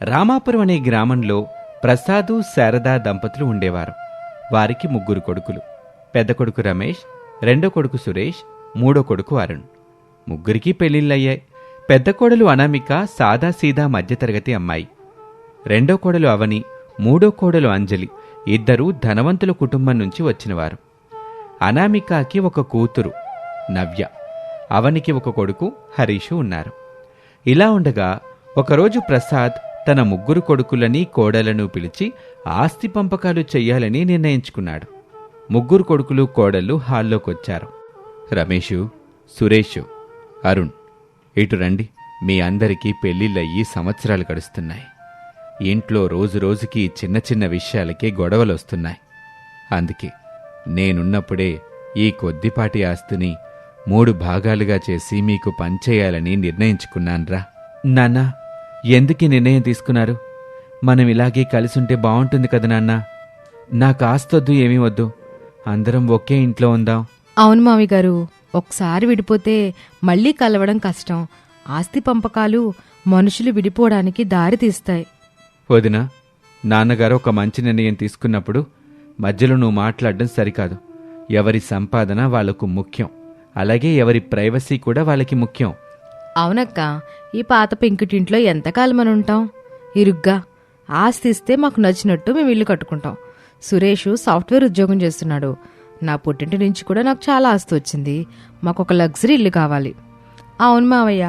రామాపురం అనే గ్రామంలో ప్రసాదు శారదా దంపతులు ఉండేవారు. వారికి 3 కొడుకులు. పెద్ద కొడుకు రమేష్, రెండో కొడుకు సురేష్, మూడో కొడుకు అరుణ్. ముగ్గురికి పెళ్లిళ్ళయ్యాయి. పెద్ద కోడలు అనామిక సాదాసీదా మధ్యతరగతి అమ్మాయి. రెండో కోడలు అవని, మూడో కోడలు అంజలి ఇద్దరూ ధనవంతుల కుటుంబం నుంచి వచ్చినవారు. అనామికకి ఒక కూతురు నవ్య, అవనికి ఒక కొడుకు హరీషు ఉన్నారు. ఇలా ఉండగా ఒకరోజు ప్రసాద్ తన 3 కొడుకులని కోడలను పిలిచి ఆస్తి పంపకాలు చెయ్యాలని నిర్ణయించుకున్నాడు. 3 కొడుకులు కోడళ్ళు హాల్లోకొచ్చారు. రమేషు, సురేషు, అరుణ్, ఇటు రండి. మీ అందరికీ పెళ్లిళ్ళయ్యి సంవత్సరాలు గడుస్తున్నాయి. ఇంట్లో రోజురోజుకి చిన్న చిన్న విషయాలకే గొడవలొస్తున్నాయి. అందుకే నేనున్నప్పుడే ఈ కొద్దిపాటి ఆస్తిని 3 భాగాలుగా చేసి మీకు పంచేయాలని నిర్ణయించుకున్నాన్రా. నాన్నా, ఎందుకీ నిర్ణయం తీసుకున్నారు? మనం ఇలాగే కలిసుంటే బావుంటుంది కదా నాన్న. నాకు ఆస్తొద్దు, ఏమీ వద్దు. అందరం ఒకే ఇంట్లో ఉందాం. అవును మావి గారు, ఒకసారి విడిపోతే మళ్లీ కలవడం కష్టం. ఆస్తి పంపకాలు మనుషులు విడిపోవడానికి దారి తీస్తాయి. వదినా, నాన్నగారు ఒక మంచి నిర్ణయం తీసుకున్నప్పుడు మధ్యలో నువ్వు మాట్లాడడం సరికాదు. ఎవరి సంపాదన వాళ్లకు ముఖ్యం, అలాగే ఎవరి ప్రైవసీ కూడా వాళ్ళకి ముఖ్యం. అవునక్క, ఈ పాత పెంకుటింట్లో ఎంతకాలమని ఉంటాం? ఇరుగ్గా ఆస్తి ఇస్తే మాకు నచ్చినట్టు మేము ఇల్లు కట్టుకుంటాం. సురేష్ సాఫ్ట్వేర్ ఉద్యోగం చేస్తున్నాడు. నా పుట్టింటి నుంచి కూడా నాకు చాలా ఆస్తి వచ్చింది. మాకు ఒక లగ్జరీ ఇల్లు కావాలి. అవును మావయ్య,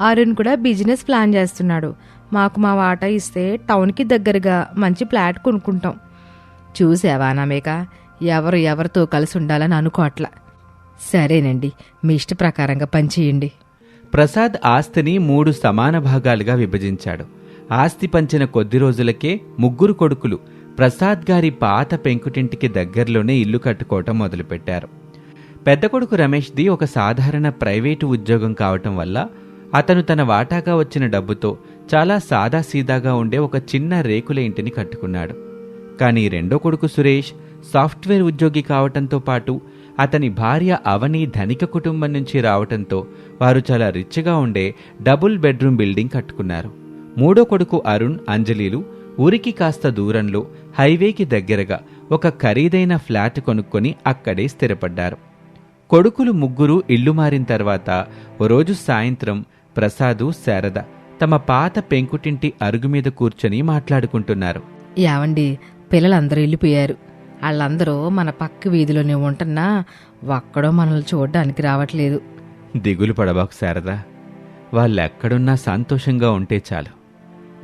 అరుణ్ కూడా బిజినెస్ ప్లాన్ చేస్తున్నాడు. మాకు మా వాటా ఇస్తే టౌన్కి దగ్గరగా మంచి ఫ్లాట్ కొనుక్కుంటాం. చూసావా నామేక, ఎవరితో కలిసి ఉండాలని అనుకోవట్లా. సరేనండి, మీ ఇష్ట ప్రకారంగా పనిచేయండి. ప్రసాద్ ఆస్తిని 3 సమాన భాగాలుగా విభజించాడు. ఆస్తి పంచిన కొద్ది రోజులకే 3 కొడుకులు ప్రసాద్ గారి పాత పెంకుటింటికి దగ్గరలోనే ఇల్లు కట్టుకోవటం మొదలుపెట్టారు. పెద్ద కొడుకు రమేష్ది ఒక సాధారణ ప్రైవేటు ఉద్యోగం కావటం వల్ల అతను తన వాటాగా వచ్చిన డబ్బుతో చాలా సాదాసీదాగా ఉండే ఒక చిన్న రేకుల ఇంటిని కట్టుకున్నాడు. కానీ రెండో కొడుకు సురేష్ సాఫ్ట్వేర్ ఉద్యోగి కావటంతో పాటు అతని భార్య అవని ధనిక కుటుంబం నుంచి రావటంతో వారు చాలా రిచ్గా ఉండే డబుల్ బెడ్రూమ్ బిల్డింగ్ కట్టుకున్నారు. మూడో కొడుకు అరుణ్, అంజలిలు ఊరికి కాస్త దూరంలో హైవేకి దగ్గరగా ఒక ఖరీదైన ఫ్లాట్ కొనుక్కొని అక్కడే స్థిరపడ్డారు. కొడుకులు 3 ఇల్లు మారిన తర్వాత ఓ రోజు సాయంత్రం ప్రసాదు, శారద తమ పాత పెంకుటింటి అరుగు మీద కూర్చొని మాట్లాడుకుంటున్నారు. యావండి, పిల్లలందరూ వెళ్ళిపోయారు. వాళ్ళందరూ మన పక్క వీధిలోనే ఉంటున్నా ఒక్కడో మనల్ని చూడ్డానికి రావట్లేదు. దిగులు పడబాకు శారదా, వాళ్ళెక్కడున్నా సంతోషంగా ఉంటే చాలు.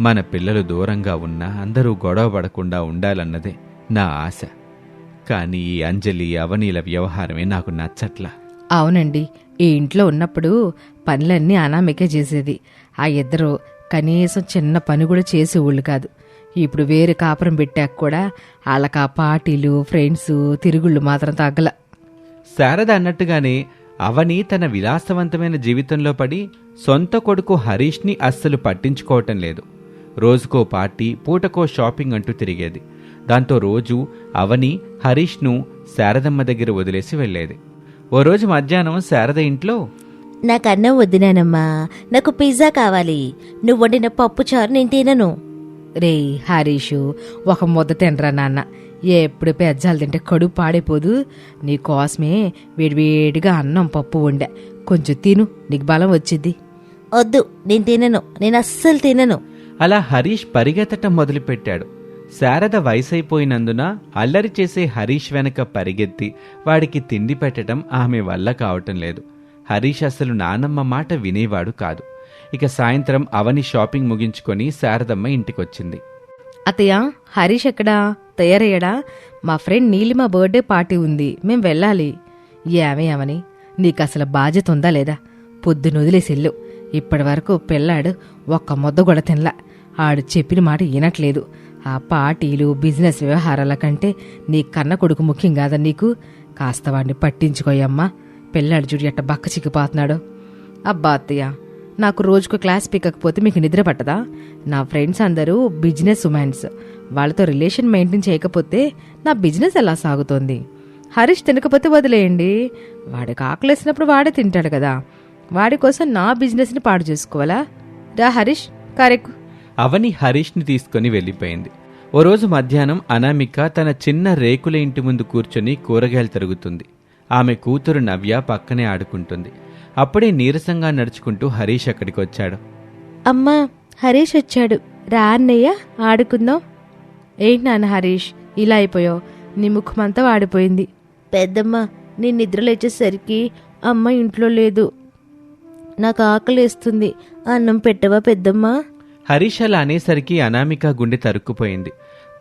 మన పిల్లలు దూరంగా ఉన్నా అందరూ గొడవ పడకుండా ఉండాలన్నదే నా ఆశ. కానీ ఈ అంజలి, అవనీల వ్యవహారమే నాకు నచ్చట్లా. అవునండి, ఈ ఇంట్లో ఉన్నప్పుడు పనులన్నీ అనామికే చేసేది. ఆ ఇద్దరు కనీసం చిన్న పని కూడా చేసేవాళ్ళు కాదు. ఇప్పుడు వేరే కాపురం పెట్టాక కూడా వాళ్ళకా పార్టీలు, ఫ్రెండ్స్, తిరుగుళ్ళు మాత్రం తగ్గల. శారద అన్నట్టుగానే అవని తన విలాసవంతమైన జీవితంలో పడి సొంత కొడుకు హరీష్ని అస్సలు పట్టించుకోవటం లేదు. రోజుకో పార్టీ, పూటకో షాపింగ్ అంటూ తిరిగేది. దాంతో రోజు అవని హరీష్ను శారదమ్మ దగ్గర వదిలేసి వెళ్లేది. ఓ రోజు మధ్యాహ్నం శారద ఇంట్లో, నాకన్నం వద్దునానమ్మా, నాకు పిజ్జా కావాలి. నువ్వు వండిన పప్పు చారు నేను తినను. రే హరీషు, ఒక ముద్ద తినరా నాన్న. ఎప్పుడు పెజ్జాలు తింటే కడుపు పాడైపోదు. నీకోసమే వేడివేడిగా అన్నం పప్పు వండా, కొంచెం తిను, నీకు బలం వచ్చింది. వద్దు, నేను తినను, నేను అస్సలు తినను. అలా హరీష్ పరిగెత్తటం మొదలుపెట్టాడు. శారద వయసైపోయినందున అల్లరి చేసే హరీష్ వెనక పరిగెత్తి వాడికి తిండి పెట్టడం ఆమె వల్ల కావటం లేదు. హరీష్ అసలు నానమ్మ మాట వినేవాడు కాదు. ఇక సాయంత్రం అవని షాపింగ్ ముగించుకొని శారదమ్మ ఇంటికొచ్చింది. అత్తయ్య, హరీష్ ఎక్కడా? తయారయ్యాడా? మా ఫ్రెండ్ నీలిమ బర్త్డే పార్టీ ఉంది, మేం వెళ్ళాలి. ఏమే అవని, నీకసలు బాధ్యత ఉందా లేదా? పొద్దున వదిలేసెళ్ళు. ఇప్పటి వరకు పిల్లాడు ఒక్క ముద్ద కూడా తినలా. ఆడు చెప్పిన మాట వినట్లేదు. ఆ పార్టీలు, బిజినెస్ వ్యవహారాల కంటే నీ కన్న కొడుకు ముఖ్యం కాదా నీకు? కాస్త వాడిని పట్టించుకోయమ్మా. పిల్లాడు చూడు ఎట్ట బక్క చిక్కిపోతున్నాడు. అబ్బా అత్తయ్య, నాకు రోజుకు క్లాస్ పిక్కకపోతే మీకు నిద్ర పట్టదా? నా ఫ్రెండ్స్ అందరూ బిజినెస్ ఉమెన్స్. వాళ్ళతో రిలేషన్ మెయింటైన్ చేయకపోతే నా బిజినెస్ ఎలా సాగుతోంది? హరీష్ తినకపోతే వదిలేయండి. వాడికి ఆకలేసినప్పుడు వాడే తింటాడు కదా. వాడి కోసం నా బిజినెస్ని పాడు చేసుకోవాలా? రా హరీష్, కరెక్ట్. అవని హరీష్ని తీసుకుని వెళ్ళిపోయింది. ఓ రోజు మధ్యాహ్నం అనామిక తన చిన్న రేకుల ఇంటి ముందు కూర్చొని కూరగాయలు తరుగుతుంది. ఆమె కూతురు నవ్య పక్కనే ఆడుకుంటుంది. అప్పుడే నీరసంగా నడుచుకుంటూ హరీష్ అక్కడికి వచ్చాడు. అమ్మా, హరీష్ వచ్చాడు, రా అన్నయ్య ఆడుకుందాం. ఏంటి నాన్న హరీష్, ఇలా అయిపోయావు? నీ ముఖమంతా వాడిపోయింది. పెద్దమ్మ, నీ నిద్రలేచేసరికి అమ్మ ఇంట్లో లేదు. నాకు ఆకలేస్తుంది, అన్నం పెట్టవా పెద్దమ్మ? హరీష్ అలా అనేసరికి అనామిక గుండె తరుక్కుపోయింది.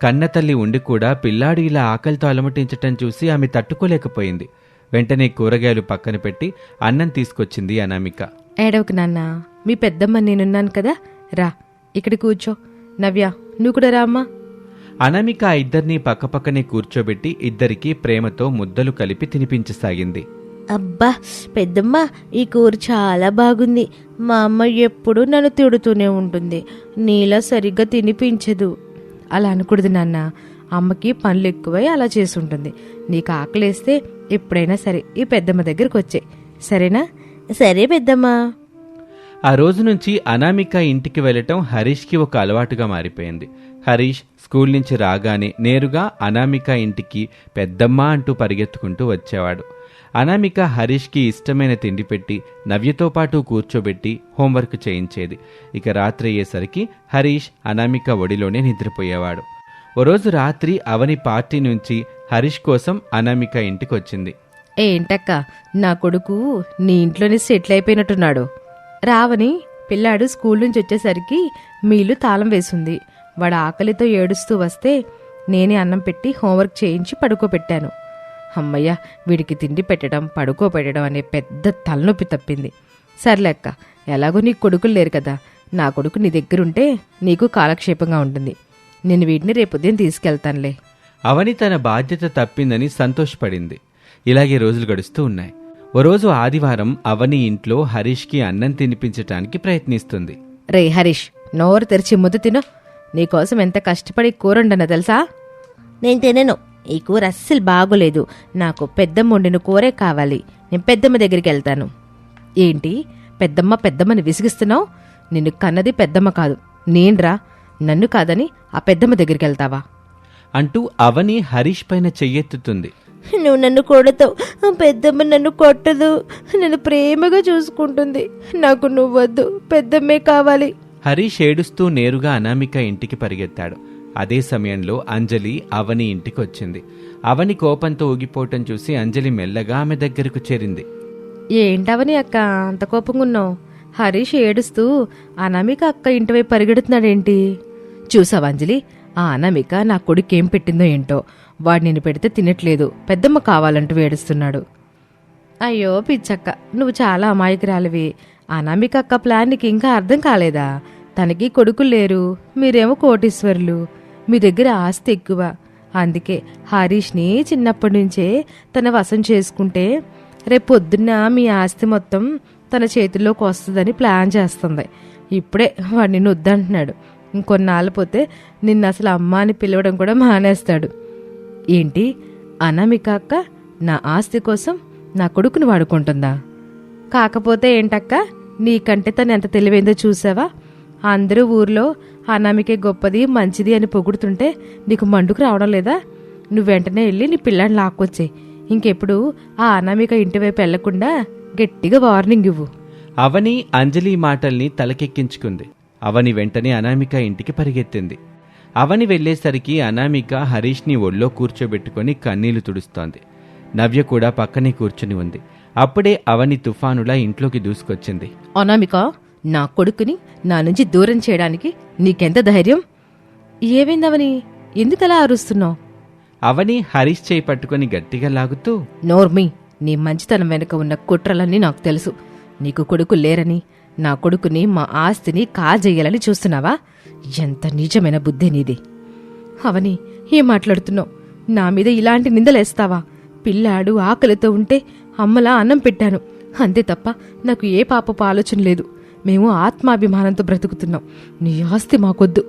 కన్నతల్లి ఉండి కూడా పిల్లాడు ఇలా ఆకలితో అలమటించటం చూసి ఆమె తట్టుకోలేకపోయింది. వెంటనే కూరగాయలు పక్కన పెట్టి అన్నం తీసుకొచ్చింది అనామిక. ఏడవకు నాన్న, మీ పెద్దమ్మ నేనున్నాను కదా, రా ఇక్కడ కూర్చో. నవ్య, నువ్వు కూడా రా అమ్మా. అనామిక ఆ ఇద్దరినీ పక్కపక్కనే కూర్చోబెట్టి ఇద్దరికీ ప్రేమతో ముద్దలు కలిపి తినిపించసాగింది. అబ్బా పెద్దమ్మ, ఈ కూర చాలా బాగుంది. మా అమ్మ ఎప్పుడూ నన్ను తిడుతూనే ఉంటుంది, నీలా సరిగ్గా తినిపించదు. అలా అనకూడదు నాన్న, అమ్మకి పనులు ఎక్కువై అలా చేసుంటుంది. నీకు ఆకలేస్తే ఎప్పుడైనా సరే ఈ పెద్దమ్మ దగ్గరకు వచ్చే, సరేనా? సరే పెద్దమ్మ. ఆ రోజు నుంచి అనామిక ఇంటికి వెళ్లటం హరీష్కి ఒక అలవాటుగా మారిపోయింది. హరీష్ స్కూల్ నుంచి రాగానే నేరుగా అనామిక ఇంటికి పెద్దమ్మ అంటూ పరిగెత్తుకుంటూ వచ్చేవాడు. అనామిక హరీష్కి ఇష్టమైన తిండి పెట్టి నవ్యతో పాటు కూర్చోబెట్టి హోంవర్క్ చేయించేది. ఇక రాత్రి అయ్యేసరికి హరీష్ అనామిక ఒడిలోనే నిద్రపోయేవాడు. ఓ రోజు రాత్రి అవని పార్టీ నుంచి హరీష్ కోసం అనామిక ఇంటికొచ్చింది. ఏంటక్క, నా కొడుకు నీ ఇంట్లోనే సెటిల్ అయిపోయినట్టున్నాడు. రావని పిల్లాడు స్కూల్ నుంచి వచ్చేసరికి మీ ఇల్లు తాళం వేసింది. వాడు ఆకలితో ఏడుస్తూ వస్తే నేనే అన్నం పెట్టి హోంవర్క్ చేయించి పడుకోబెట్టాను. అమ్మయ్య, వీడికి తిండి పెట్టడం పడుకోబెట్టడం అనే పెద్ద తలనొప్పి తప్పింది. సర్లే అక్క, ఎలాగో నీకు కొడుకులు లేరు కదా, నా కొడుకు నీ దగ్గరుంటే నీకు కాలక్షేపంగా ఉంటుంది. నేను వీటిని రేపు ఉదయం తీసుకెళ్తానులే. అవని తన బాధ్యత తప్పిందని సంతోషపడింది. ఇలాగే రోజులు గడుస్తూ ఉన్నాయి. ఓ రోజు ఆదివారం అవని ఇంట్లో హరీష్కి అన్నం తినిపించటానికి ప్రయత్నిస్తుంది. రే హరీష్, నోరు తెరిచి ముద్దు తిను. నీకోసం ఎంత కష్టపడి కూరండన తెలుసా? నేను తినను, ఈ కూర అస్సలు బాగోలేదు. నాకు పెద్దమ్మ వండిన కూరే కావాలి. నేను పెద్దమ్మ దగ్గరికి వెళ్తాను. ఏంటి పెద్దమ్మని విసిగిస్తున్నావు? నిన్ను కన్నది పెద్దమ్మ కాదు, నేన్రా. నన్ను కాదని ఆ పెద్దమ్మ దగ్గరికి వెళ్తావా? అంటూ అవని హరీష్ పైన చెయ్యెత్తుతుంది. నువ్వు నన్ను కొడతావు, పెద్దమ్మ నన్ను కొట్టదు, నన్ను ప్రేమగా చూసుకుంటుంది. నాకు నువ్వొద్దు, పెద్దమ్మే కావాలి. హరీష్ ఏడుస్తూ నేరుగా అనామిక ఇంటికి పరిగెత్తాడు. అదే సమయంలో అంజలి అవని ఇంటికి వచ్చింది. అవని కోపంతో ఊగిపోవటం చూసి అంజలి మెల్లగా ఆమె దగ్గరకు చేరింది. ఏంటవని అక్క అంత కోపంగా ఉన్నావు? హరీష్ ఏడుస్తూ అనామిక అక్క ఇంటివైపు పరిగెడుతున్నాడేంటి? చూసావా అంజలి, ఆ అనామిక నా కొడుకేం పెట్టిందో ఏంటో, వాడు నేను పెడితే తినట్లేదు, పెద్దమ్మ కావాలంటూ ఏడుస్తున్నాడు. అయ్యో పిచ్చక్క, నువ్వు చాలా అమాయకురాలివి. అనామిక అక్క ప్లాన్ నీకు ఇంకా అర్థం కాలేదా? తనకి కొడుకులు లేరు, మీరేమో కోటీశ్వరులు, మీ దగ్గర ఆస్తి ఎక్కువ. అందుకే హరీష్ని చిన్నప్పటి నుంచే తన వశం చేసుకుంటే రేపు పొద్దున్న మీ ఆస్తి మొత్తం తన చేతుల్లోకి వస్తుందని ప్లాన్ చేస్తుంది. ఇప్పుడే వాడు నిన్ను వద్దంటున్నాడు. ఇంకొన్నాళ్ళు పోతే నిన్ను అసలు అమ్మ అని పిలవడం కూడా మానేస్తాడు. ఏంటి, అనామిక అక్క నా ఆస్తి కోసం నా కొడుకుని వాడుకుంటుందా? కాకపోతే ఏంటక్క, నీకంటే తను ఎంత తెలివైందో చూసావా? అందరూ ఊర్లో అనామికే గొప్పది మంచిది అని పొగుడుతుంటే నీకు మండుకు రావడం లేదా? నువ్వు వెంటనే వెళ్ళి నీ పిల్లాన్ని లాక్కొచ్చే. ఇంకెప్పుడు ఆ అనామిక ఇంటివైపు వెళ్లకుండా గట్టిగా వార్నింగ్ ఇవ్వు. అవని అంజలి మాటల్ని తలకెక్కించుకుంది. అవని వెంటనే అనామిక ఇంటికి పరిగెత్తింది. అవని వెళ్లేసరికి అనామిక హరీష్ని ఒళ్ళో కూర్చోబెట్టుకుని కన్నీళ్లు తుడుస్తోంది. నవ్య కూడా పక్కనే కూర్చుని ఉంది. అప్పుడే అవని తుఫానులా ఇంట్లోకి దూసుకొచ్చింది. అనామిక, నా కొడుకుని నా నుంచి దూరం చేయడానికి నీకెంత ధైర్యం? ఏమైందవని, ఎందుకలా అరుస్తున్నావు? అవని హరీష్ చేయి పట్టుకుని గట్టిగా లాగుతూ, నోర్మి, నీ మంచితనం వెనుక ఉన్న కుట్రలన్నీ నాకు తెలుసు. నీకు కొడుకు లేరని, నా కొడుకుని మా ఆస్తిని కాజేయాలని చూస్తున్నావా? ఎంత నిజమైన బుద్ధి నీది. అవని, ఏం మాట్లాడుతున్నావు? నా మీద ఇలాంటి నిందలేస్తావా? పిల్లాడు ఆకలితో ఉంటే అమ్మలా అన్నం పెట్టాను, అంతే తప్ప నాకు ఏ పాపపు ఆలోచన లేదు. మేము ఆత్మాభిమానంతో బ్రతుకుతున్నాం. నీ ఆస్తి మాకొద్దు.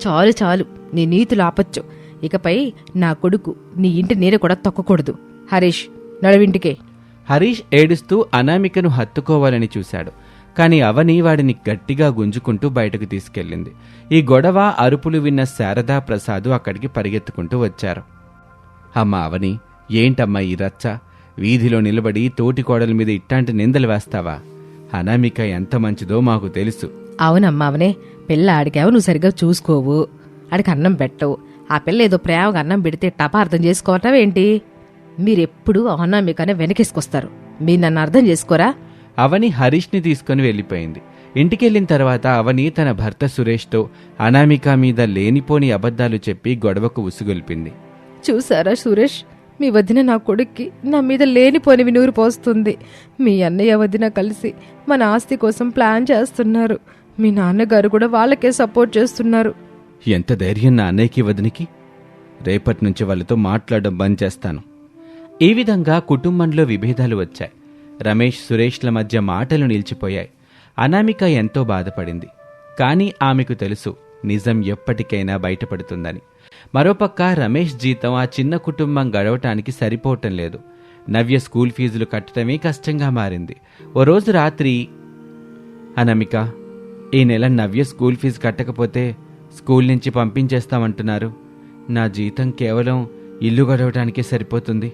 చాలు చాలు, నీ నీతులు ఆపచ్చు. ఇకపై నా కొడుకు నీ ఇంటి నీడ కూడా తొక్కకూడదు. హరీష్, నడువింటికే. హరీష్ ఏడుస్తూ అనామికను హత్తుకోవాలని చూశాడు. కాని అవని వాడిని గట్టిగా గుంజుకుంటూ బయటకు తీసుకెళ్ళింది. ఈ గొడవ అరుపులు విన్న శారదా ప్రసాదు అక్కడికి పరిగెత్తుకుంటూ వచ్చారు. అమ్మా అవని, ఏంటమ్మా ఈ రచ్చ? వీధిలో నిలబడి తోటి కోడల మీద ఇట్లాంటి నిందలు వేస్తావా? అనామిక ఎంత మంచిదో మాకు తెలుసు. అవునమ్మా అవనే, పిల్ల ఆడికేవో నువ్వు సరిగ్గా చూసుకోవు, ఆడికి అన్నం పెట్టవు. ఆ పిల్ల ఏదో ప్రేమగా అన్నం పెడితే టపా అర్థం చేసుకోవటం ఏంటి? మీరెప్పుడు అనామికనే వెనకేసుకొస్తారు. మీరు నన్ను అర్థం చేసుకోరా? అవని హరీష్ని తీసుకుని వెళ్ళిపోయింది. ఇంటికెళ్ళిన తర్వాత అవని తన భర్త సురేష్తో అనామిక మీద లేనిపోని అబద్ధాలు చెప్పి గొడవకు ఉసుగొల్పింది. చూసారా సురేష్, మీ వదిన నా కొడుక్కి నా మీద లేనిపోనివి నూరు పోస్తుంది. మీ అన్నయ్య వదిన కలిసి మన ఆస్తి కోసం ప్లాన్ చేస్తున్నారు. మీ నాన్నగారు కూడా వాళ్ళకే సపోర్ట్ చేస్తున్నారు. ఎంత ధైర్యం నా అన్నయ్యకి వదినికి! రేపటి నుంచి వాళ్ళతో మాట్లాడడం బంద్ చేస్తాను. ఈ విధంగా కుటుంబంలో విభేదాలు వచ్చాయి. రమేష్ సురేష్ల మధ్య మాటలు నిలిచిపోయాయి. అనామిక ఎంతో బాధపడింది. కానీ ఆమెకు తెలుసు నిజం ఎప్పటికైనా బయటపడుతుందని. మరోపక్క రమేష్ జీతం ఆ చిన్న కుటుంబం గడవటానికి సరిపోవటం లేదు. నవ్య స్కూల్ ఫీజులు కట్టడమే కష్టంగా మారింది. ఓ రోజు రాత్రి, అనామిక, ఈ నెల నవ్య స్కూల్ ఫీజు కట్టకపోతే స్కూల్ నుంచి పంపించేస్తామంటున్నారు. నా జీతం కేవలం ఇల్లు గడవటానికే సరిపోతుంది.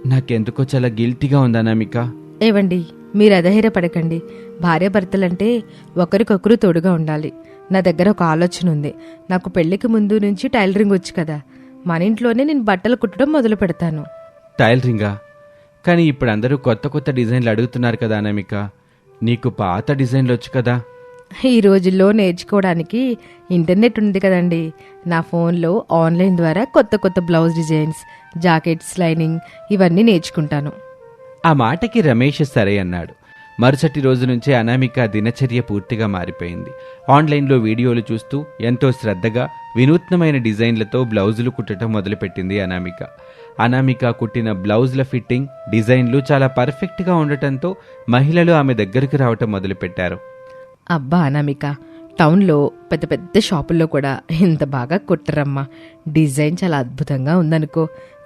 నాకెందుకో చాలా గిల్టీగా ఉంది అనామిక. ఏవండి, మీరు అధైర్యపడకండి. భార్యాభర్తలంటే ఒకరికొకరు తోడుగా ఉండాలి. నా దగ్గర ఒక ఆలోచన ఉంది. నాకు పెళ్లికి ముందు నుంచి టైలరింగ్ వచ్చు కదా, మన ఇంట్లోనే నేను బట్టలు కుట్టడం మొదలు పెడతాను. టైలరింగా? కానీ ఇప్పుడు అందరూ కొత్త కొత్త డిజైన్లు అడుగుతున్నారు కదా అనామిక. నీకు పాత డిజైన్లు వచ్చు కదా. ఈ రోజుల్లో నేర్చుకోవడానికి ఇంటర్నెట్ ఉంది కదండి. నా ఫోన్లో ఆన్లైన్ ద్వారా కొత్త కొత్త బ్లౌజ్ డిజైన్స్, జాకెట్స్, లైనింగ్ ఇవన్నీ నేర్చుకుంటాను. ఆ మాటకి రమేష్ సరే అన్నాడు. మరుసటి రోజు నుంచే అనామిక దినచర్య పూర్తిగా మారిపోయింది. ఆన్లైన్లో వీడియోలు చూస్తూ ఎంతో శ్రద్ధగా వినూత్నమైన డిజైన్లతో బ్లౌజులు కుట్టడం మొదలుపెట్టింది అనామిక. అనామిక కుట్టిన బ్లౌజుల ఫిట్టింగ్, డిజైన్లు చాలా పర్ఫెక్ట్గా ఉండటంతో మహిళలు ఆమె దగ్గరికి రావటం మొదలుపెట్టారు. అబ్బా అనామిక, టౌన్లో పెద్ద పెద్ద షాపుల్లో కూడా ఇంత బాగా కుట్టరమ్మా. డిజైన్ చాలా అద్భుతంగా ఉందనుకో,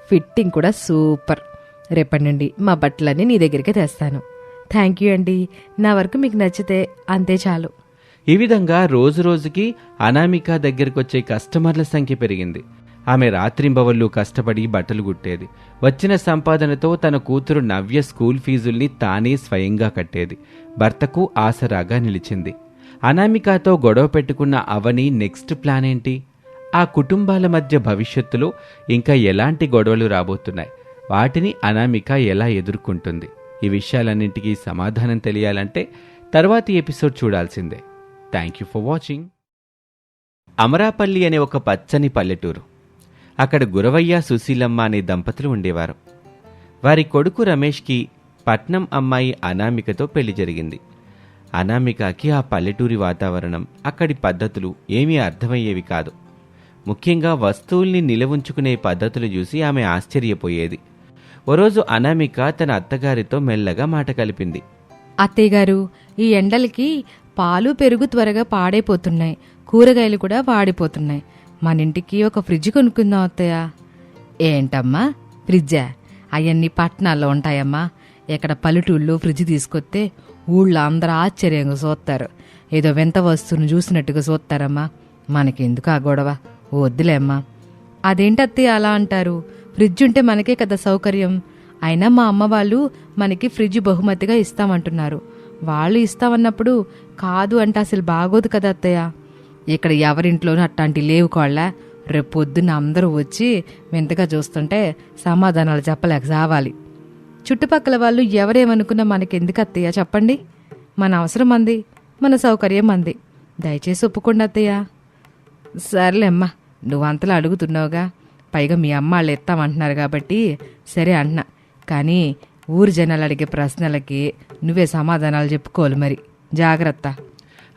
ఫిట్టింగ్ కూడా సూపర్. రేపటి నుండి మా బట్టలన్నీ నీ దగ్గరికే తెస్తాను. థ్యాంక్ యూ అండి. నా వరకు మీకు నచ్చితే అంతే చాలు. ఈ విధంగా రోజు రోజుకి అనామిక దగ్గరకొచ్చే కస్టమర్ల సంఖ్య పెరిగింది. ఆమె రాత్రింబవళ్ళు కష్టపడి బట్టలు కుట్టేది. వచ్చిన సంపాదనతో తన కూతురు నవ్య స్కూల్ ఫీజుల్ని తానే స్వయంగా కట్టేది. భర్తకు ఆసరాగా నిలిచింది. అనామికతో గొడవ పెట్టుకున్న అవని నెక్స్ట్ ప్లాన్ ఏంటి? ఆ కుటుంబాల మధ్య భవిష్యత్తులో ఇంకా ఎలాంటి గొడవలు రాబోతున్నాయి? వాటిని అనామిక ఎలా ఎదుర్కొంటుంది? ఈ విషయాలన్నింటికీ సమాధానం తెలియాలంటే తర్వాతి ఎపిసోడ్ చూడాల్సిందే. Thank you for watching. Amarapalli అనే ఒక పచ్చని పల్లెటూరు. అక్కడ గురవయ్య, సుశీలమ్మ అనే దంపతులు ఉండేవారు. వారి కొడుకు రమేష్కి పట్నం అమ్మాయి అనామికతో పెళ్లి జరిగింది. అనామికకి ఆ పల్లెటూరి వాతావరణం, అక్కడి పద్ధతులు ఏమీ అర్థమయ్యేవి కాదు. ముఖ్యంగా వస్తువుల్ని నిలవుంచుకునే పద్ధతులు చూసి ఆమె ఆశ్చర్యపోయేది. ఓ రోజు అనామిక తన అత్తగారితో మెల్లగా మాట కలిపింది. అత్తయ్యగారు, ఈ ఎండలకి పాలు, పెరుగు త్వరగా పాడైపోతున్నాయి. కూరగాయలు కూడా వాడిపోతున్నాయి. మన ఇంటికి ఒక ఫ్రిడ్జ్ కొనుక్కుందాం అత్తయ్య. ఏంటమ్మా ఫ్రిడ్జా? అవన్నీ పట్టణాల్లో ఉంటాయమ్మా. ఎక్కడ పల్లెటూళ్ళలో ఫ్రిడ్జ్ తీసుకొస్తే ఊళ్ళో అందరూ ఆశ్చర్యంగా చూస్తారు. ఏదో వింత వస్తువును చూసినట్టుగా చూస్తారమ్మా. మనకెందుకు ఆ గొడవ? వద్దులేమ్మా. అదేంటి అత్తయ్య అలా అంటారు? ఫ్రిడ్జ్ ఉంటే మనకే కదా సౌకర్యం. అయినా మా అమ్మ వాళ్ళు మనకి ఫ్రిడ్జ్ బహుమతిగా ఇస్తామంటున్నారు. వాళ్ళు ఇస్తామన్నప్పుడు కాదు అంటే అసలు బాగోదు కదా అత్తయ్య. ఇక్కడ ఎవరింట్లోనూ అట్లాంటి లేవు కోళ్ళ. రేపు పొద్దున్న అందరూ వచ్చి వింతగా చూస్తుంటే సమాధానాలు చెప్పలేక సావాలి. చుట్టుపక్కల వాళ్ళు ఎవరేమనుకున్నా మనకెందుకు అత్తయ్య చెప్పండి? మన అవసరం అంది, మన సౌకర్యం అంది. దయచేసి ఒప్పుకోండి అత్తయ్య. సర్లేమ్మా, నువ్వంతలా అడుగుతున్నావుగా. పైగా మీ అమ్మ వాళ్ళు ఎత్తామంటున్నారు కాబట్టి సరే అంటున్నా. కానీ ఊరు జనాలు అడిగే ప్రశ్నలకి నువ్వే సమాధానాలు చెప్పుకోవాలి మరి. జాగ్రత్త.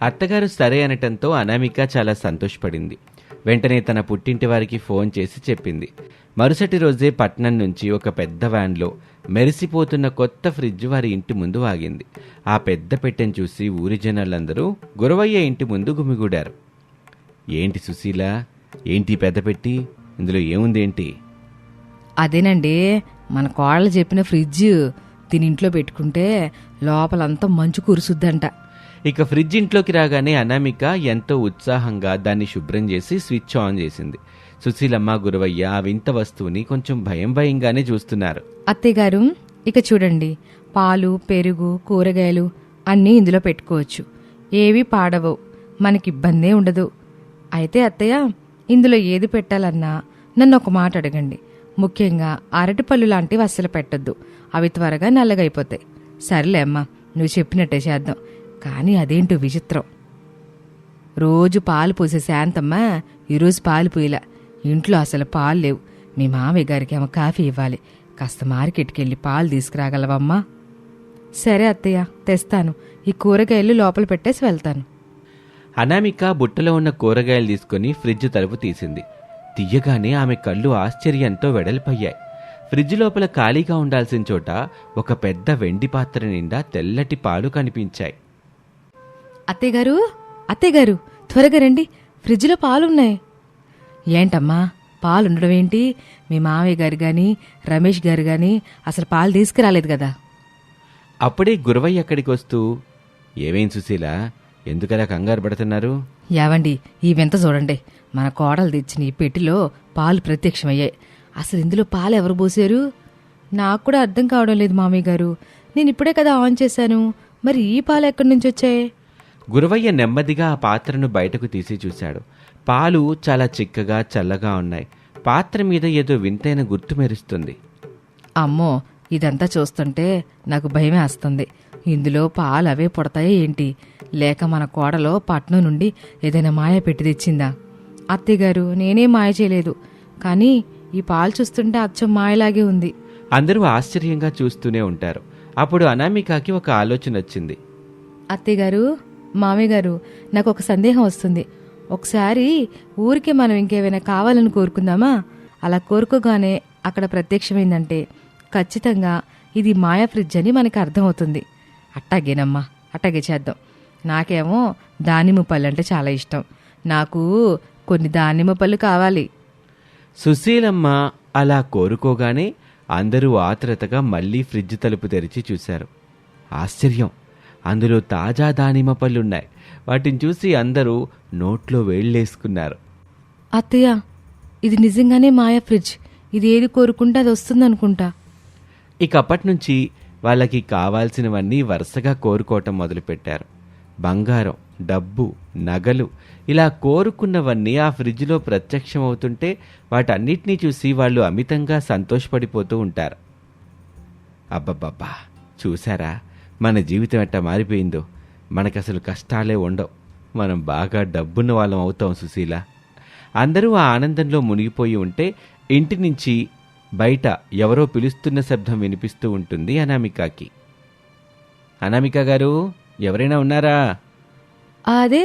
అత్తగారు సరే అనటంతో అనామిక చాలా సంతోషపడింది. వెంటనే తన పుట్టింటి వారికి ఫోన్ చేసి చెప్పింది. మరుసటి రోజే పట్నం నుంచి ఒక పెద్ద వ్యాన్లో మెరిసిపోతున్న కొత్త ఫ్రిడ్జ్ వారి ఇంటి ముందు ఆగింది. ఆ పెద్ద పెట్టెను చూసి ఊరి జనాలందరూ గురవయ్య ఇంటి ముందు గుమిగూడారు. ఏంటి సుశీల, ఏంటి పెద్ద పెట్టి? ఇందులో ఏముంది ఏంటి? అదేనండి, మన కోడలు చెప్పిన ఫ్రిడ్జ్. దీని ఇంట్లో పెట్టుకుంటే లోపలంతా మంచు కురుసుద్దంట. ఇక ఫ్రిడ్జ్ ఇంట్లోకి రాగానే అనామిక ఎంతో ఉత్సాహంగా దాన్ని శుభ్రం చేసి స్విచ్ ఆన్ చేసింది. సుశీలమ్మ, గురవయ్య ఆ వింత వస్తువుని కొంచెం భయంగానే చూస్తున్నారు. అత్తయ్యగారు, ఇక చూడండి, పాలు, పెరుగు, కూరగాయలు అన్నీ ఇందులో పెట్టుకోవచ్చు. ఏవి పాడవవు, మనకి ఇబ్బందే ఉండదు. అయితే అత్తయ్య, ఇందులో ఏది పెట్టాలన్నా నన్ను ఒక మాట అడగండి. ముఖ్యంగా అరటిపళ్ళు లాంటివి అస్సలు పెట్టొద్దు, అవి త్వరగా నల్లగైపోతాయి. సర్లే అమ్మా, నువ్వు చెప్పినట్టే చేద్దాం. కానీ అదేంటో విచిత్రం, రోజు పాలు పోసే శాంతమ్మ ఈరోజు పాలు పోయిలా. ఇంట్లో అసలు పాలు లేవు. మీ మామయ్య గారికి ఏమో కాఫీ ఇవ్వాలి. కాస్త మార్కెట్కి వెళ్ళి పాలు తీసుకురాగలవమ్మా? సరే అత్తయ్య, తెస్తాను. ఈ కూరగాయలు లోపల పెట్టేసి వెళ్తాను. అనామిక బుట్టలో ఉన్న కూరగాయలు తీసుకుని ఫ్రిడ్జ్ తలుపు తీసింది. తీయగానే ఆమె కళ్ళు ఆశ్చర్యంతో వెడల్పయ్యాయి. ఫ్రిడ్జ్ లోపల ఖాళీగా ఉండాల్సిన చోట ఒక పెద్ద వెండి పాత్ర నిండా తెల్లటి పాలు కనిపించాయి. అత్తయ్యగారు, అత్తయ్యగారు, త్వరగా రండి, ఫ్రిడ్జ్లో పాలున్నాయి. ఏంటమ్మా, పాలుండడం ఏంటి? మీ మామయ్య గారు గాని రమేష్ గారు గాని అసలు పాలు తీసుకురాలేదు కదా. అప్పుడే గురవయ్య అక్కడికి వస్తూ, ఏవేం సుశీల, ఎందుకలా కంగారు పడుతున్నారు? యావండి, ఈ వింత చూడండి. మన కోడలు తెచ్చిన ఈ పెట్టిలో పాలు ప్రత్యక్షమయ్యాయి. అసలు ఇందులో పాలు ఎవరు పోసారు? నాకు కూడా అర్థం కావడం లేదు మామయ్య గారు. నేను ఇప్పుడే కదా ఆన్ చేశాను, మరి ఈ పాలు ఎక్కడి నుంచి వచ్చాయి? గురవయ్య నెమ్మదిగా ఆ పాత్రను బయటకు తీసి చూశాడు. పాలు చాలా చిక్కగా చల్లగా ఉన్నాయి. పాత్ర మీద ఏదో వింతైన గుర్తు మెరుస్తుంది. అమ్మో, ఇదంతా చూస్తుంటే నాకు భయమే వస్తుంది. ఇందులో పాలు అవే పుడతాయా ఏంటి? లేక మన కోడలో పట్నం నుండి ఏదైనా మాయ పెట్టి తెచ్చిందా? అత్తయ్యగారు, నేనేం మాయ చేయలేదు, కానీ ఈ పాలు చూస్తుంటే అచ్చం మాయలాగే ఉంది. అందరూ ఆశ్చర్యంగా చూస్తూనే ఉంటారు. అప్పుడు అనామికకి ఒక ఆలోచన వచ్చింది. అత్తయ్యగారు, మామయ్య గారు, నాకు ఒక సందేహం వస్తుంది. ఒకసారి ఊరికి మనం ఇంకేమైనా కావాలని కోరుకుందామా? అలా కోరుకోగానే అక్కడ ప్రత్యక్షమైందంటే ఖచ్చితంగా ఇది మాయా ఫ్రిడ్జ్ అని మనకు అర్థమవుతుంది. అట్టాగేనమ్మా, అట్టాగే చేద్దాం. నాకేమో దానిమ్మ పళ్ళు అంటే చాలా ఇష్టం. నాకు కొన్ని దానిమ్మ పళ్ళు కావాలి. సుశీలమ్మ అలా కోరుకోగానే అందరూ ఆత్రతగా మళ్లీ ఫ్రిడ్జ్ తలుపు తెరిచి చూశారు. ఆశ్చర్యం, అందులో తాజా దానిమ్మ పళ్ళున్నాయి. వాటిని చూసి అందరూ నోట్లో వేళ్లేసుకున్నారు. అత్తయ్య, ఇది నిజంగానే మాయా ఫ్రిడ్జ్. ఇది ఏది కోరుకుంటే అది వస్తుందనుకుంటా. ఇక అప్పటినుంచి వాళ్ళకి కావాల్సినవన్నీ వరుసగా కోరుకోవటం మొదలుపెట్టారు. బంగారం, డబ్బు, నగలు, ఇలా కోరుకున్నవన్నీ ఆ ఫ్రిడ్జ్లో ప్రత్యక్షమవుతుంటే వాటన్నిటినీ చూసి వాళ్ళు అమితంగా సంతోషపడిపోతూ ఉంటారు. అబ్బబ్బబ్బా, చూసారా మన జీవితం ఎట్టా మారిపోయిందో? మనకసలు కష్టాలే ఉండవు, మనం బాగా డబ్బున్న వాళ్ళం అవుతాం సుశీల. అందరూ ఆ ఆనందంలో మునిగిపోయి ఉంటే ఇంటి నుంచి బయట ఎవరో పిలుస్తున్న శబ్దం వినిపిస్తూ ఉంటుంది అనామికకి. అనామిక గారు, ఎవరైనా ఉన్నారా? అదే,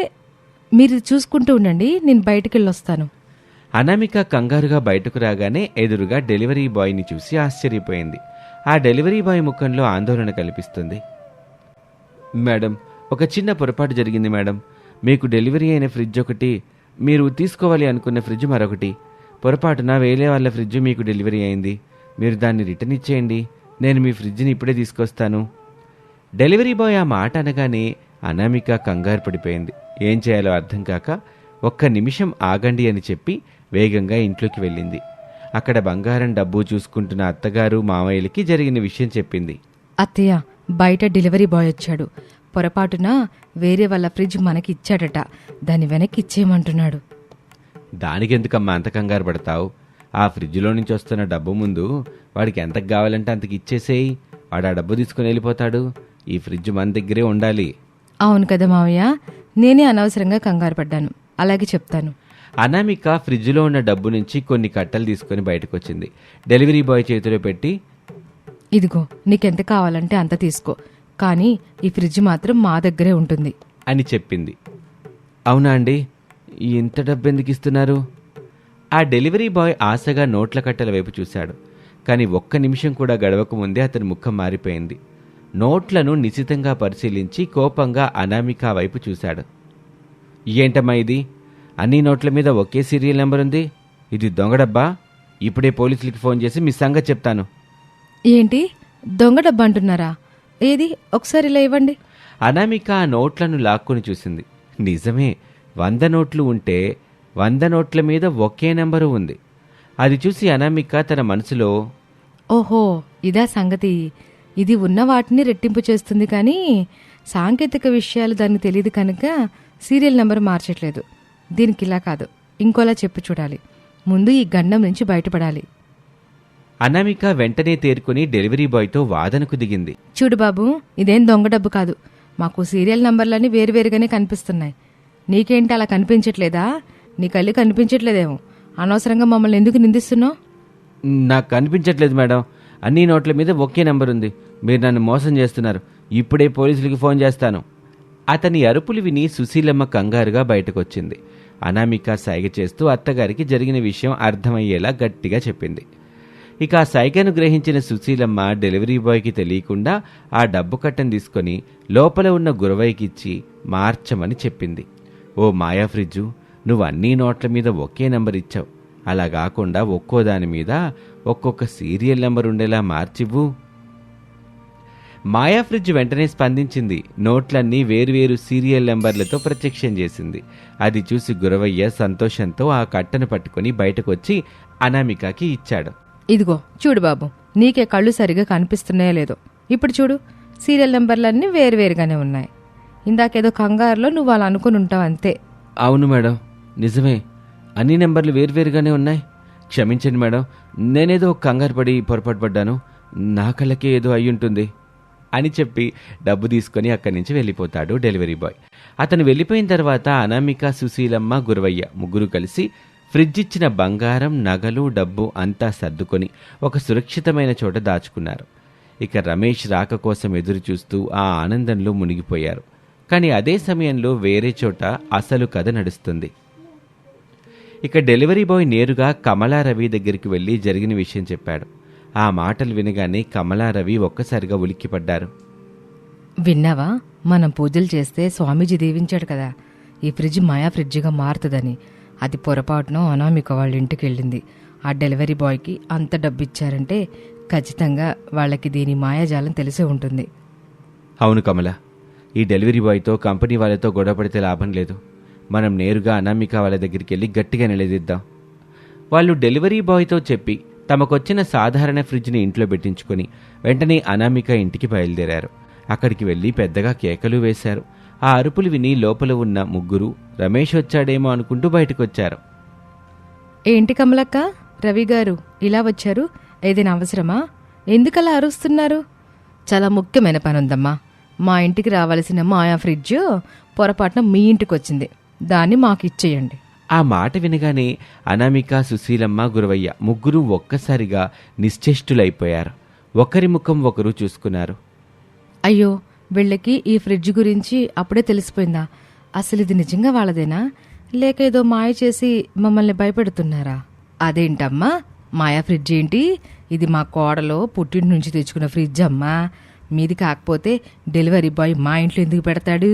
మీరు చూసుకుంటూ ఉండండి, నేను బయటికెళ్ళొస్తాను. అనామిక కంగారుగా బయటకు రాగానే ఎదురుగా డెలివరీ బాయ్ని చూసి ఆశ్చర్యపోయింది. ఆ డెలివరీ బాయ్ ముఖంలో ఆందోళన కనిపిస్తుంది. మేడం, ఒక చిన్న పొరపాటు జరిగింది మేడం. మీకు డెలివరీ అయిన ఫ్రిడ్జ్ ఒకటి, మీరు తీసుకోవాలి అనుకున్న ఫ్రిడ్జ్ మరొకటి. పొరపాటున వేరే వాళ్ళ ఫ్రిడ్జ్ మీకు డెలివరీ అయింది. మీరు దాన్ని రిటర్న్ ఇచ్చేయండి, నేను మీ ఫ్రిడ్జ్ని ఇప్పుడే తీసుకొస్తాను. డెలివరీ బాయ్ ఆ మాట అనగానే అనామిక కంగారు పడిపోయింది. ఏం చేయాలో అర్థం కాక, ఒక్క నిమిషం ఆగండి అని చెప్పి వేగంగా ఇంట్లోకి వెళ్ళింది. అక్కడ బంగారం, డబ్బు చూసుకుంటున్న అత్తగారు, మామయ్యలకి జరిగిన విషయం చెప్పింది. అత్తయ్య, బయట డెలివరీ బాయ్ వచ్చాడు. పొరపాటున వేరే వాళ్ళ ఫ్రిడ్జ్ మనకి ఇచ్చాడట. దాన్ని వెనక్కి ఇచ్చేయమంటున్నాడు. దానికెందుకమ్మా అంత కంగారు పడతావు? ఆ ఫ్రిడ్జ్లో నుంచి వస్తున్న డబ్బు ముందు వాడికి ఎంతకు కావాలంటే అంతకి ఇచ్చేసేయి. వాడు ఆ డబ్బు తీసుకుని వెళ్ళిపోతాడు. ఈ ఫ్రిడ్జ్ మన దగ్గరే ఉండాలి. అవును కదా మావయ్య, నేనే అనవసరంగా కంగారు పడ్డాను. అలాగే చెప్తాను. అనామిక ఫ్రిడ్జ్లో ఉన్న డబ్బు నుంచి కొన్ని కట్టలు తీసుకుని బయటకు వచ్చింది. డెలివరీ బాయ్ చేతిలో పెట్టి, ఇదిగో, నీకెంత కావాలంటే అంత తీసుకో, కానీ ఈ ఫ్రిడ్జ్ మాత్రం మా దగ్గరే ఉంటుంది అని చెప్పింది. అవునా అండి, ఇంత డబ్బు ఎందుకు ఇస్తున్నారు? ఆ డెలివరీ బాయ్ ఆశగా నోట్ల కట్టల వైపు చూశాడు. కానీ ఒక్క నిమిషం కూడా గడవక ముందే అతని ముఖం మారిపోయింది. నోట్లను నిశితంగా పరిశీలించి కోపంగా అనామిక వైపు చూశాడు. ఏంటమ్మా ఇది? అన్ని నోట్ల మీద ఒకే సీరియల్ నెంబర్ ఉంది. ఇది దొంగ డబ్బా? ఇప్పుడే పోలీసులకి ఫోన్ చేసి మీ సంగతి చెప్తాను. ఏంటి, దొంగ డబ్బు అంటున్నారా? ఏది, ఒకసారి ఇలా ఇవ్వండి. అనామిక ఆ నోట్లను లాక్కుని చూసింది. నిజమే, 100 నోట్లు ఉంటే 100 నోట్ల మీద ఒకే నెంబరు ఉంది. అది చూసి అనామిక తన మనసులో, ఓహో, ఇదా సంగతి. ఇది ఉన్న వాటిని రెట్టింపు చేస్తుంది కానీ సాంకేతిక విషయాలు దానికి తెలియదు కనుక సీరియల్ నెంబర్ మార్చట్లేదు. దీనికి ఇలా కాదు, ఇంకోలా చెప్పి చూడాలి. ముందు ఈ గండం నుంచి బయటపడాలి. అనామిక వెంటనే తేరుకుని డెలివరీ బాయ్తో వాదనకు దిగింది. చూడు బాబు, ఇదేం దొంగ డబ్బు కాదు. మాకు సీరియల్ నంబర్లన్నీ వేరువేరుగానే కనిపిస్తున్నాయి. నీకేంటి అలా కనిపించట్లేదా? నీ కళ్ళు కనిపించట్లేదేమో. అనవసరంగా మమ్మల్ని ఎందుకు నిందిస్తున్నావు? నాకు కనిపించట్లేదు మేడం, అన్ని నోట్ల మీద ఒకే నెంబర్ ఉంది. మీరు నన్ను మోసం చేస్తున్నారు. ఇప్పుడే పోలీసులకి ఫోన్ చేస్తాను. అతని అరుపులు విని సుశీలమ్మ కంగారుగా బయటకొచ్చింది. అనామిక సైగ చేస్తూ అత్తగారికి జరిగిన విషయం అర్థమయ్యేలా గట్టిగా చెప్పింది. ఇక ఆ సైగను గ్రహించిన సుశీలమ్మ డెలివరీ బాయ్కి తెలియకుండా ఆ డబ్బు కట్టను తీసుకొని లోపల ఉన్న గురవయ్యకిచ్చి మార్చమని చెప్పింది. ఓ మాయా ఫ్రిడ్జు, నువ్వు అన్ని నోట్ల మీద ఒకే నెంబర్ ఇచ్చావు. అలా కాకుండా ఒక్కో దాని మీద ఒక్కొక్క సీరియల్ నెంబర్ ఉండేలా మార్చివ్వు. మాయా ఫ్రిడ్జ్ వెంటనే స్పందించింది. నోట్లన్నీ వేరువేరు సీరియల్ నెంబర్లతో ప్రత్యక్షం చేసింది. అది చూసి గురవయ్య సంతోషంతో ఆ కట్టను పట్టుకుని బయటకొచ్చి అనామికకి ఇచ్చాడు. ఇదిగో చూడు బాబు, నీకే కళ్ళు సరిగా కనిపిస్తున్నాయో లేదో. ఇప్పుడు చూడు, సీరియల్ నెంబర్లన్నీ వేరువేరుగానే ఉన్నాయి. ఇందాకేదో కంగారులో నువ్వు అలా అనుకుని ఉంటావు అంతే. అవును మేడం, నిజమే, అన్ని నెంబర్లు వేరువేరుగానే ఉన్నాయి. క్షమించండి మేడం, నేనేదో కంగారు పడి పొరపాటు పడ్డాను. నా కళ్ళకే ఏదో అయ్యుంటుంది అని చెప్పి డబ్బు తీసుకొని అక్కడి నుంచి వెళ్ళిపోతాడు డెలివరీ బాయ్. అతను వెళ్ళిపోయిన తర్వాత అనామిక, సుశీలమ్మ, గురవయ్య ముగ్గురు కలిసి ఫ్రిడ్జ్ ఇచ్చిన బంగారం, నగలు, డబ్బు అంతా సర్దుకొని ఒక సురక్షితమైన చోట దాచుకున్నారు. ఇక రమేష్ రాక కోసం ఎదురు చూస్తూ ఆ ఆనందంలో మునిగిపోయారు. కానీ అదే సమయంలో వేరే చోట అసలు కథ నడుస్తుంది. ఇక డెలివరీ బాయ్ నేరుగా కమలా రవి దగ్గరికి వెళ్ళి జరిగిన విషయం చెప్పాడు. ఆ మాటలు వినగానే కమలా రవి ఒక్కసారిగా ఉలిక్కిపడ్డారు. విన్నావా? మనం పూజలు చేస్తే స్వామీజీ దీవించాడు కదా, ఈ ఫ్రిడ్జ్ మాయా ఫ్రిడ్జ్గా మారుతుందని. అది పొరపాటున అనామిక వాళ్ళ ఇంటికి వెళ్ళింది. ఆ డెలివరీ బాయ్కి అంత డబ్బు ఇచ్చారంటే ఖచ్చితంగా వాళ్ళకి దీని మాయాజాలం తెలిసే ఉంటుంది. అవును కమల, ఈ డెలివరీ బాయ్తో కంపెనీ వాళ్ళతో గొడవ పడితే లాభం లేదు. మనం నేరుగా అనామిక వాళ్ళ దగ్గరికి వెళ్ళి గట్టిగా నిలదీద్దాం. వాళ్ళు డెలివరీ బాయ్తో చెప్పి తమకొచ్చిన సాధారణ ఫ్రిడ్జ్ని ఇంట్లో పెట్టించుకొని వెంటనే అనామిక ఇంటికి బయలుదేరారు. అక్కడికి వెళ్ళి పెద్దగా కేకలు వేశారు. ఆ అరుపులు విని లోపల ఉన్న ముగ్గురు రమేష్ వచ్చాడేమో అనుకుంటూ బయటకొచ్చారు. ఏంటి కమలక్క, రవి గారు ఇలా వచ్చారు? ఏదైనా అవసరమా? ఎందుకలా అరుస్తున్నారు? చాలా ముఖ్యమైన పని ఉందమ్మా. మా ఇంటికి రావాల్సిన మాయా ఫ్రిడ్జ్ పొరపాటున మీ ఇంటికి వచ్చింది. దాన్ని మాకు ఇచ్చేయండి. ఆ మాట వినగానే అనామిక, సుశీలమ్మ, గురవయ్య ముగ్గురు ఒక్కసారిగా నిశ్చేష్టులైపోయారు. ఒకరి ముఖం ఒకరు చూసుకున్నారు. అయ్యో, వీళ్ళకి ఈ ఫ్రిడ్జ్ గురించి అప్పుడే తెలిసిపోయిందా? అసలు ఇది నిజంగా వాళ్ళదేనా, లేక ఏదో మాయ చేసి మమ్మల్ని భయపెడుతున్నారా? అదేంటమ్మా, మాయా ఫ్రిడ్జ్ ఏంటి? ఇది మా కోడలో పుట్టింటి నుంచి తెచ్చుకున్న ఫ్రిడ్జ్ అమ్మా. మీది కాకపోతే డెలివరీ బాయ్ మా ఇంట్లో ఎందుకు పెడతాడు?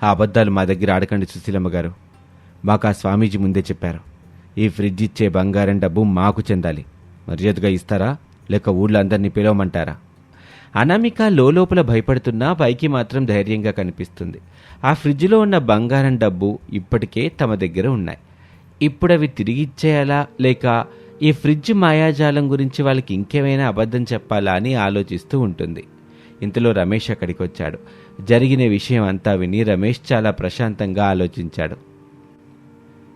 ఆ అబద్ధాలు మా దగ్గర ఆడకండి సుశీలమ్మ గారు. మాకు ఆ స్వామీజీ ముందే చెప్పారు, ఈ ఫ్రిడ్జ్ ఇచ్చే బంగారం డబ్బు మాకు చెందాలి. మర్యాదగా ఇస్తారా, లేక ఊళ్ళో అందరినీ పిలవమంటారా? అనామిక లోపల భయపడుతున్నా పైకి మాత్రం ధైర్యంగా కనిపిస్తుంది. ఆ ఫ్రిడ్జ్లో ఉన్న బంగారం డబ్బు ఇప్పటికే తమ దగ్గర ఉన్నాయి. ఇప్పుడవి తిరిగి ఇచ్చేయాలా, లేక ఈ ఫ్రిడ్జ్ మాయాజాలం గురించి వాళ్ళకి ఇంకేమైనా అబద్ధం చెప్పాలా అని ఆలోచిస్తూ ఉంటుంది. ఇంతలో రమేష్ అక్కడికి వచ్చాడు. జరిగిన విషయం అంతా విని రమేష్ చాలా ప్రశాంతంగా ఆలోచించాడు.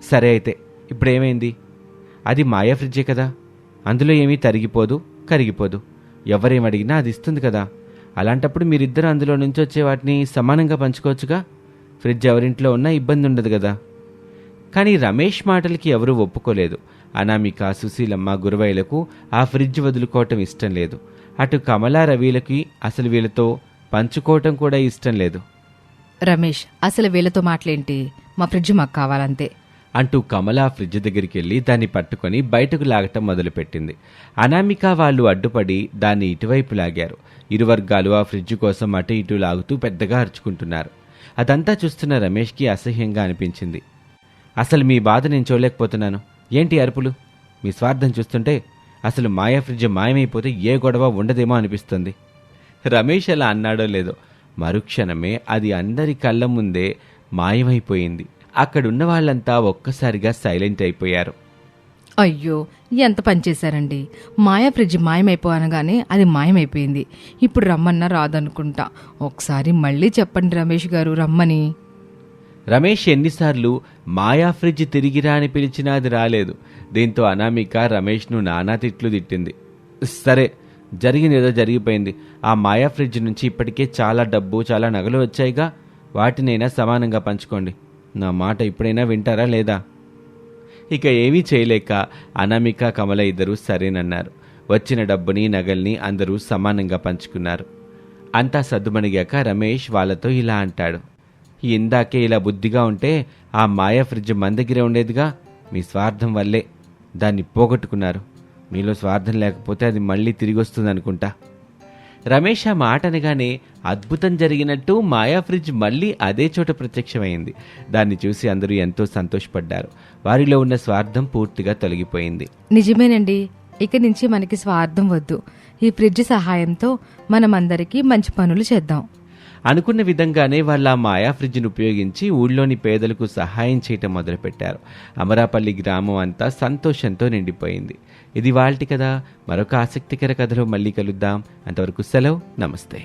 సరే అయితే ఇప్పుడేమైంది? అది మాయా ఫ్రిడ్జే కదా, అందులో ఏమీ తరిగిపోదు, కరిగిపోదు. ఎవరేమడిగినా అది ఇస్తుంది కదా. అలాంటప్పుడు మీరిద్దరూ అందులో నుంచి వచ్చే వాటిని సమానంగా పంచుకోవచ్చుగా. ఫ్రిడ్జ్ ఎవరింట్లో ఉన్నా ఇబ్బంది ఉండదు కదా. కానీ రమేష్ మాటలకి ఎవరూ ఒప్పుకోలేదు. అనామిక, సుశీలమ్మ, గురవయ్యలకు ఆ ఫ్రిడ్జ్ వదులుకోవటం ఇష్టం లేదు. అటు కమలా, రవిలకి అసలు వీళ్ళతో పంచుకోవటం కూడా ఇష్టం లేదు. రమేష్, అసలు వీళ్ళతో మాటలేంటి? మా ఫ్రిడ్జ్ మాకు కావాలంతే అంటూ కమల ఫ్రిడ్జ్ దగ్గరికి వెళ్ళి దాన్ని పట్టుకొని బయటకు లాగటం మొదలుపెట్టింది. అనామిక వాళ్ళు అడ్డుపడి దాన్ని ఇటువైపు లాగారు. ఇరు వర్గాలు ఆ ఫ్రిడ్జ్ కోసం అటు ఇటు లాగుతూ పెద్దగా అరుచుకుంటున్నారు. అదంతా చూస్తున్న రమేష్కి అసహ్యంగా అనిపించింది. అసలు మీ బాధ నేను చూడలేకపోతున్నాను. ఏంటి అరుపులు? మీ స్వార్థం చూస్తుంటే అసలు మాయా ఫ్రిడ్జ్ మాయమైపోతే ఏ గొడవ ఉండదేమో అనిపిస్తుంది. రమేష్ అలా అన్నాడో లేదో మరుక్షణమే అది అందరి కళ్ళ ముందే మాయమైపోయింది. అక్కడున్న వాళ్ళంతా ఒక్కసారిగా సైలెంట్ అయిపోయారు. అయ్యో, ఎంత పనిచేశారండి. మాయా ఫ్రిడ్జ్ మాయమైపోనగానే అది మాయమైపోయింది. ఇప్పుడు రమ్మన్నా రాదనుకుంటా. ఒకసారి మళ్ళీ చెప్పండి రమేష్ గారు రమ్మని. రమేష్ ఎన్నిసార్లు మాయా ఫ్రిడ్జ్ తిరిగిరా అని పిలిచినా అది రాలేదు. దీంతో అనామిక రమేష్ను నానా తిట్లు తిట్టింది. సరే, జరిగినేదో జరిగిపోయింది. ఆ మాయా ఫ్రిడ్జ్ నుంచి ఇప్పటికే చాలా డబ్బు, చాలా నగలు వచ్చాయిగా, వాటినైనా సమానంగా పంచుకోండి. నా మాట ఇప్పుడైనా వింటారా లేదా? ఇక ఏమీ చేయలేక అనామిక, కమల ఇద్దరూ సరేనన్నారు. వచ్చిన డబ్బుని, నగల్ని అందరూ సమానంగా పంచుకున్నారు. అంతా సద్దుమణిగాక రమేష్ వాళ్ళతో ఇలా అంటాడు. ఇందాకే ఇలా బుద్ధిగా ఉంటే ఆ మాయా ఫ్రిడ్జ్ మన దగ్గరే ఉండేదిగా. మీ స్వార్థం వల్లే దాన్ని పోగొట్టుకున్నారు. మీలో స్వార్థం లేకపోతే అది మళ్ళీ తిరిగి వస్తుంది అనుకుంటా. రమేష్ ఆ మాట అనగానే అద్భుతం జరిగినట్టు మాయా ఫ్రిడ్జ్ మళ్ళీ అదే చోట ప్రత్యక్షమైంది. దాన్ని చూసి అందరూ ఎంతో సంతోషపడ్డారు. వారిలో ఉన్న స్వార్థం పూర్తిగా తొలగిపోయింది. నిజమేనండి, ఇక నుంచి మనకి స్వార్థం వద్దు. ఈ ఫ్రిడ్జ్ సహాయంతో మనమందరికీ మంచి పనులు చేద్దాం. అనుకున్న విధంగానే వాళ్ళ ఆ మాయా ఫ్రిడ్జ్ను ఉపయోగించి ఊళ్ళోని పేదలకు సహాయం చేయటం మొదలుపెట్టారు. అమరాపల్లి గ్రామం అంతా సంతోషంతో నిండిపోయింది. ఇది వాల్టి కథ. మరొక ఆసక్తికర కథలో మళ్ళీ కలుద్దాం. అంతవరకు సెలవు. నమస్తే.